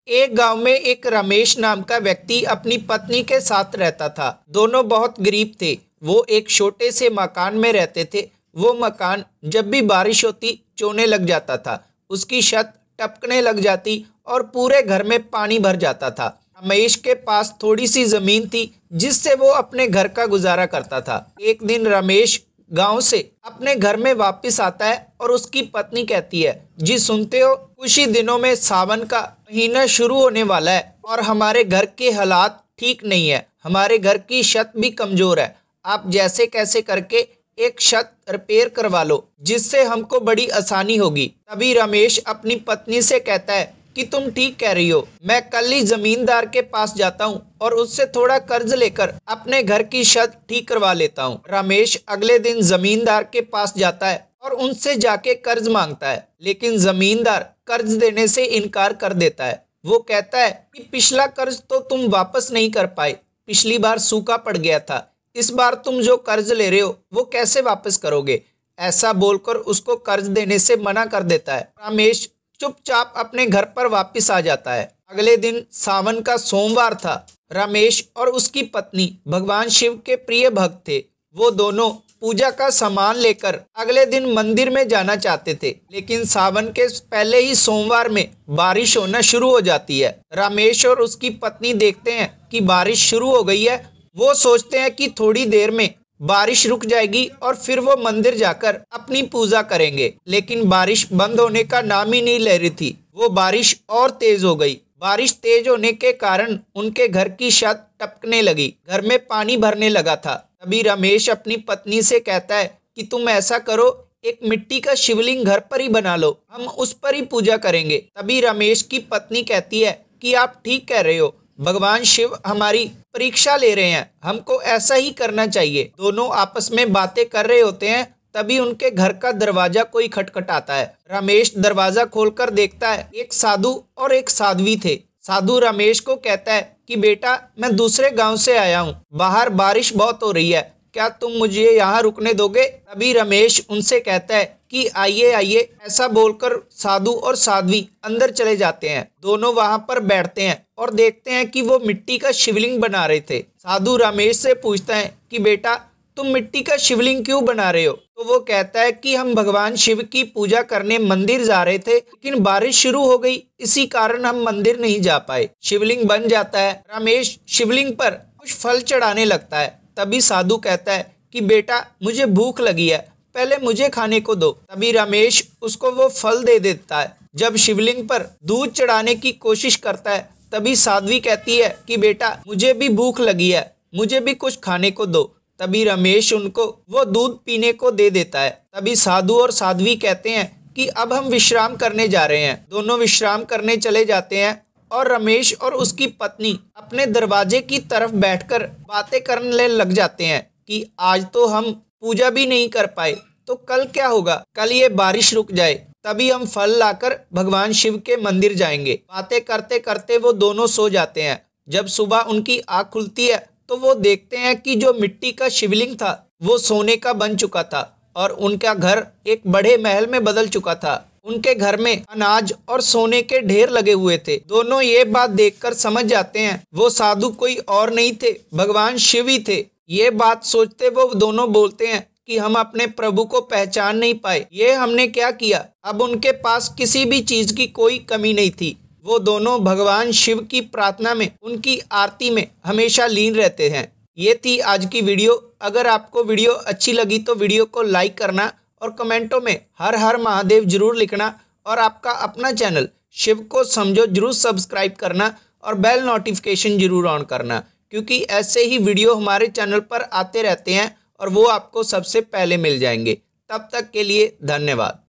एक गांव में एक रमेश नाम का व्यक्ति अपनी पत्नी के साथ रहता था। दोनों बहुत गरीब थे। वो एक छोटे से मकान में रहते थे। वो मकान जब भी बारिश होती चोने लग जाता था, उसकी छत टपकने लग जाती और पूरे घर में पानी भर जाता था। रमेश के पास थोड़ी सी जमीन थी जिससे वो अपने घर का गुजारा करता था। एक दिन रमेश गांव से अपने घर में वापस आता है और उसकी पत्नी कहती है, जी सुनते हो, कुछ ही दिनों में सावन का महीना शुरू होने वाला है और हमारे घर के हालात ठीक नहीं है। हमारे घर की छत भी कमजोर है। आप जैसे कैसे करके एक छत रिपेयर करवा लो जिससे हमको बड़ी आसानी होगी। तभी रमेश अपनी पत्नी से कहता है कि तुम ठीक कह रही हो, मैं कल ही जमींदार के पास जाता हूँ और उससे थोड़ा कर्ज लेकर अपने घर की छत ठीक करवा लेता हूँ। रमेश अगले दिन जमींदार के पास जाता है और उनसे जाके कर्ज मांगता है, लेकिन जमींदार कर्ज देने से इनकार कर देता है। वो कहता है कि पिछला कर्ज तो तुम वापस नहीं कर पाए, पिछली बार सूखा पड़ गया था, इस बार तुम जो कर्ज ले रहे हो वो कैसे वापस करोगे। ऐसा बोलकर उसको कर्ज देने से मना कर देता है। रमेश चुपचाप अपने घर पर वापस आ जाता है। अगले दिन सावन का सोमवार था। रमेश और उसकी पत्नी भगवान शिव के प्रिय भक्त थे। वो दोनों पूजा का सामान लेकर अगले दिन मंदिर में जाना चाहते थे, लेकिन सावन के पहले ही सोमवार में बारिश होना शुरू हो जाती है। रमेश और उसकी पत्नी देखते हैं कि बारिश शुरू हो गई है। वो सोचते हैं कि थोड़ी देर में बारिश रुक जाएगी और फिर वो मंदिर जाकर अपनी पूजा करेंगे, लेकिन बारिश बंद होने का नाम ही नहीं ले रही थी। वो बारिश और तेज हो गई। बारिश तेज होने के कारण उनके घर की छत टपकने लगी, घर में पानी भरने लगा था। तभी रमेश अपनी पत्नी से कहता है कि तुम ऐसा करो, एक मिट्टी का शिवलिंग घर पर ही बना लो, हम उस पर ही पूजा करेंगे। तभी रमेश की पत्नी कहती है कि आप ठीक कह रहे हो, भगवान शिव हमारी परीक्षा ले रहे हैं, हमको ऐसा ही करना चाहिए। दोनों आपस में बातें कर रहे होते हैं, तभी उनके घर का दरवाजा कोई खटखटाता है। रमेश दरवाजा खोलकर देखता है एक साधु और एक साध्वी थे। साधु रमेश को कहता है कि बेटा, मैं दूसरे गांव से आया हूँ, बाहर बारिश बहुत हो रही है, क्या तुम मुझे यहाँ रुकने दोगे। तभी रमेश उनसे कहता है कि आइए आइए। ऐसा बोलकर साधु और साध्वी अंदर चले जाते हैं। दोनों वहां पर बैठते हैं और देखते हैं कि वो मिट्टी का शिवलिंग बना रहे थे। साधु रमेश से पूछता है कि बेटा, तुम मिट्टी का शिवलिंग क्यों बना रहे हो। तो वो कहता है कि हम भगवान शिव की पूजा करने मंदिर जा रहे थे, लेकिन बारिश शुरू हो गई, इसी कारण हम मंदिर नहीं जा पाए। शिवलिंग बन जाता है। रमेश शिवलिंग पर कुछ फल चढ़ाने लगता है। तभी साधु कहता है कि बेटा, मुझे भूख लगी है, पहले मुझे खाने को दो। तभी रमेश उसको वो फल दे देता है। जब शिवलिंग पर दूध चढ़ाने की कोशिश करता है, तभी साध्वी कहती है कि बेटा, मुझे भी भूख लगी है, मुझे भी कुछ खाने को दो। तभी रमेश उनको वो दूध पीने को दे देता है। तभी साधु और साध्वी कहते हैं कि अब हम विश्राम करने जा रहे हैं। दोनों विश्राम करने चले जाते हैं और रमेश और उसकी पत्नी अपने दरवाजे की तरफ बैठकर बातें करने लग जाते हैं कि आज तो हम पूजा भी नहीं कर पाए, तो कल क्या होगा, कल ये बारिश रुक जाए, तभी हम फल लाकर भगवान शिव के मंदिर जाएंगे। बातें करते करते वो दोनों सो जाते हैं। जब सुबह उनकी आँख खुलती है तो वो देखते हैं कि जो मिट्टी का शिवलिंग था वो सोने का बन चुका था और उनका घर एक बड़े महल में बदल चुका था। उनके घर में अनाज और सोने के ढेर लगे हुए थे। दोनों ये बात देखकर समझ जाते हैं वो साधु कोई और नहीं थे, भगवान शिव ही थे। ये बात सोचते वो दोनों बोलते हैं कि हम अपने प्रभु को पहचान नहीं पाए, ये हमने क्या किया। अब उनके पास किसी भी चीज की कोई कमी नहीं थी। वो दोनों भगवान शिव की प्रार्थना में, उनकी आरती में हमेशा लीन रहते हैं। ये थी आज की वीडियो। अगर आपको वीडियो अच्छी लगी तो वीडियो को लाइक करना और कमेंटों में हर हर महादेव जरूर लिखना और आपका अपना चैनल शिव को समझो जरूर सब्सक्राइब करना और बेल नोटिफिकेशन जरूर ऑन करना, क्योंकि ऐसे ही वीडियो हमारे चैनल पर आते रहते हैं और वो आपको सबसे पहले मिल जाएंगे। तब तक के लिए धन्यवाद।